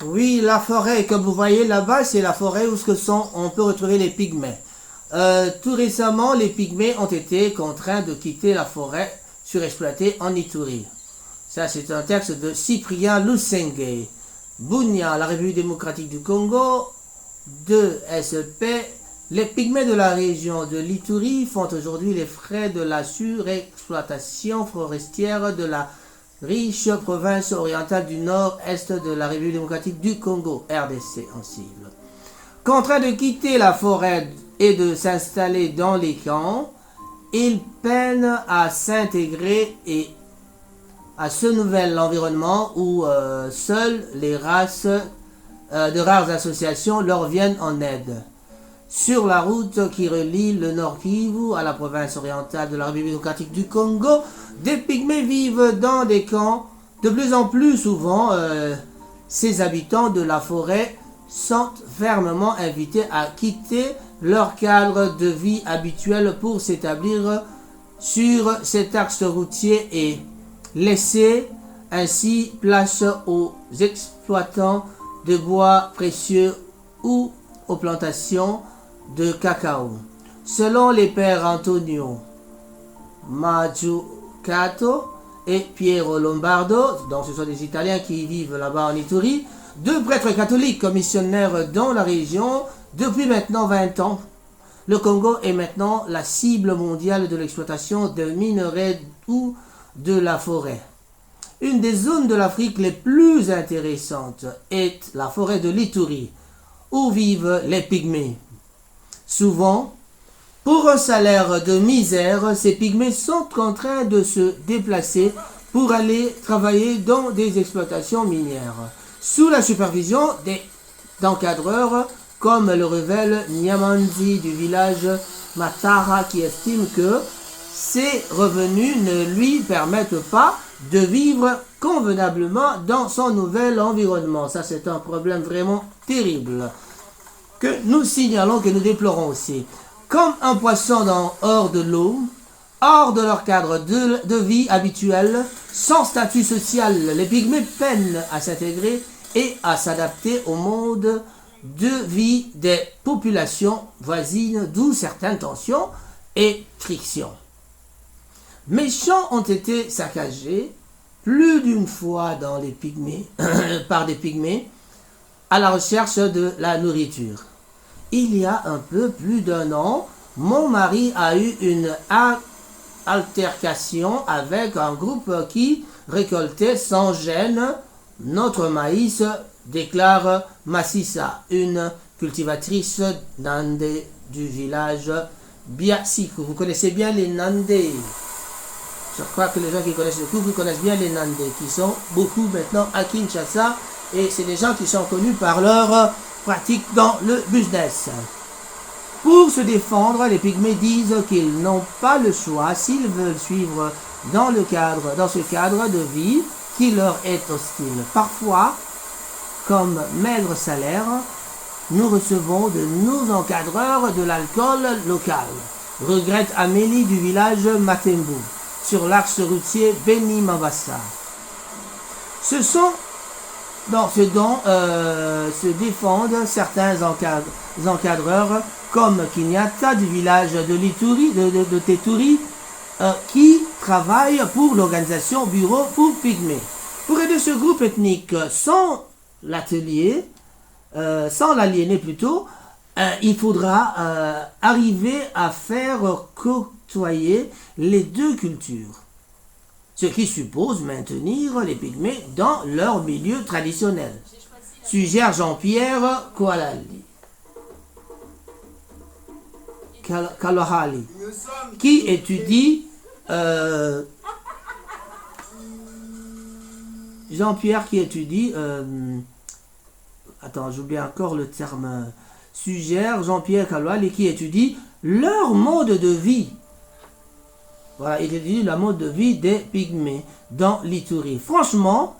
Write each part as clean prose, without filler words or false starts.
Oui, la forêt, comme vous voyez là-bas, c'est la forêt où on peut retrouver les pygmées. Tout récemment, les pygmées ont été contraints de quitter la forêt surexploitée en Ituri. Ça, c'est un texte de Cyprien Lusenge. Bunia, la République démocratique du Congo, 2 SP. Les pygmées de la région de l'Ituri font aujourd'hui les frais de la surexploitation forestière de la riche province orientale du nord-est de la République démocratique du Congo, RDC en cible. Contraints de quitter la forêt et de s'installer dans les camps, ils peinent à s'intégrer et à ce nouvel environnement où seules les races de rares associations leur viennent en aide. Sur la route qui relie le Nord Kivu à la province orientale de la République démocratique du Congo, des pygmées vivent dans des camps. De plus en plus souvent, ces habitants de la forêt sont fermement invités à quitter leur cadre de vie habituel pour s'établir sur cet axe routier et laisser ainsi place aux exploitants de bois précieux ou aux plantations de cacao. Selon les pères Antonio Mazzucato et Piero Lombardo, donc ce sont des Italiens qui vivent là-bas en Ituri, 2 prêtres catholiques missionnaires dans la région depuis maintenant 20 ans. Le Congo est maintenant la cible mondiale de l'exploitation de minerais ou de la forêt. Une des zones de l'Afrique les plus intéressantes est la forêt de l'Ituri, où vivent les pygmées. Souvent, pour un salaire de misère, ces pygmées sont contraints de se déplacer pour aller travailler dans des exploitations minières, sous la supervision d'encadreurs, comme le révèle Nyamanzi du village Matara, qui estime que ses revenus ne lui permettent pas de vivre convenablement dans son nouvel environnement. Ça, c'est un problème vraiment terrible que nous signalons, que nous déplorons aussi. Comme un poisson hors de l'eau, hors de leur cadre de vie habituel, sans statut social, les pygmées peinent à s'intégrer et à s'adapter au mode de vie des populations voisines, d'où certaines tensions et frictions. Mes champs ont été saccagés plus d'une fois dans les pygmées, par des pygmées à la recherche de la nourriture. Il y a un peu plus d'1 an, mon mari a eu une altercation avec un groupe qui récoltait sans gêne notre maïs, déclare Massissa, une cultivatrice nandé du village Biasiku. Vous connaissez bien les Nandés. Je crois que les gens qui connaissent le couple connaissent bien les Nandés, qui sont beaucoup maintenant à Kinshasa, et c'est des gens qui sont connus par leur pratique dans le business. Pour se défendre, les pygmées disent qu'ils n'ont pas le choix s'ils veulent suivre dans ce cadre de vie qui leur est hostile. Parfois, comme maigre salaire, nous recevons de nos encadreurs de l'alcool local, regrette Amélie du village Matembu, sur l'axe routier Beni-Mambasa. Ce sont dans ce dont se défendent certains encadreurs comme Kinyata du village de l'Ituri, de Teturi, qui travaillent pour l'organisation Bureau pour Pygmées. Pour aider ce groupe ethnique sans l'aliéner plutôt, il faudra arriver à faire côtoyer les 2 cultures, ce qui suppose maintenir les pygmées dans leur milieu traditionnel, suggère Jean-Pierre Kalohali, qui étudie Jean-Pierre qui étudie j'oublie encore le terme, suggère Jean-Pierre Kalohali qui étudie leur mode de vie. Voilà, il étudie le mode de vie des pygmées dans l'Ituri. Franchement,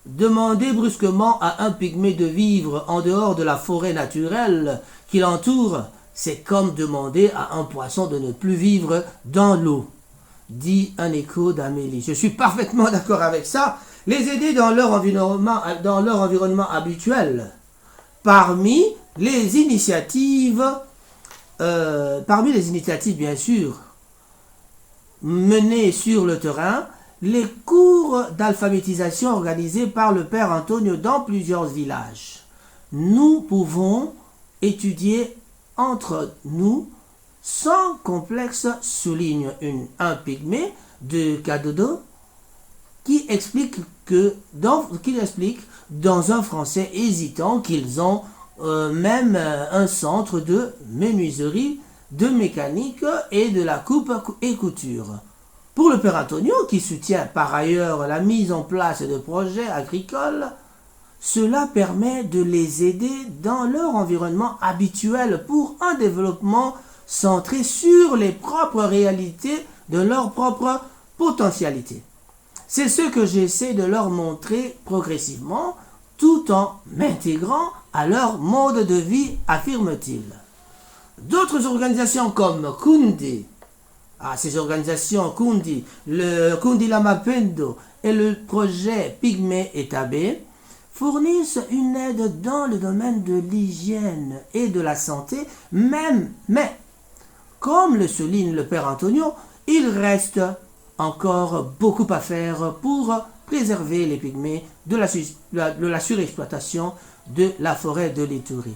demander brusquement à un pygmée de vivre en dehors de la forêt naturelle qui l'entoure, c'est comme demander à un poisson de ne plus vivre dans l'eau, dit un écho d'Amélie. Je suis parfaitement d'accord avec ça. les aider dans leur environnement habituel. Parmi les initiatives bien sûr, menées sur le terrain, les cours d'alphabétisation organisés par le Père Antonio dans plusieurs villages. Nous pouvons étudier entre nous sans complexe, souligne un pygmée de Kadodo, qui explique dans un français hésitant qu'ils ont même un centre de menuiserie, de mécanique et de la coupe et couture. Pour le Père Antonio, qui soutient par ailleurs la mise en place de projets agricoles, cela permet de les aider dans leur environnement habituel pour un développement centré sur les propres réalités de leur propre potentialité. C'est ce que j'essaie de leur montrer progressivement, tout en m'intégrant à leur mode de vie, affirme-t-il. D'autres organisations comme Kundi, ces organisations Kundi, le Kundi Lama Pendo et le projet Pygmée et Tabé, fournissent une aide dans le domaine de l'hygiène et de la santé, mais, comme le souligne le Père Antonio, il reste encore beaucoup à faire pour préserver les pygmées de la surexploitation de la forêt de l'Ituri.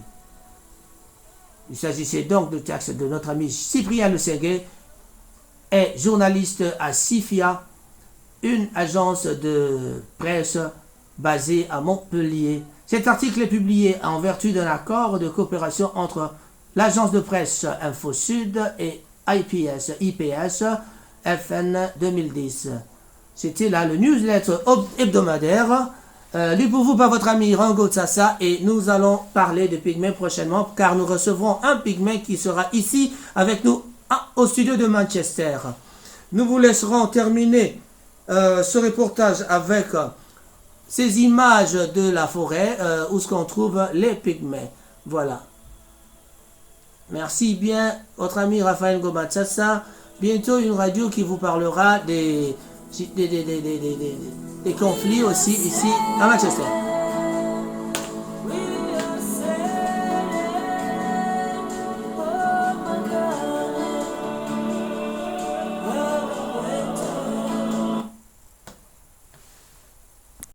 Il s'agissait donc du texte de notre ami Cyprien Le Ségué, est journaliste à CIFIA, une agence de presse basée à Montpellier. Cet article est publié en vertu d'un accord de coopération entre l'agence de presse InfoSud et IPS FN 2010. C'était là le newsletter hebdomadaire lu pour vous par votre ami Rango Tsassa, et nous allons parler de pygmées prochainement car nous recevrons un pygmée qui sera ici avec nous au studio de Manchester. Nous vous laisserons terminer ce reportage avec ces images de la forêt où se trouve les pygmées. Voilà. Merci bien, votre ami Raphaël Ngomatsassa. Bientôt une radio qui vous parlera des conflits aussi ici à Manchester.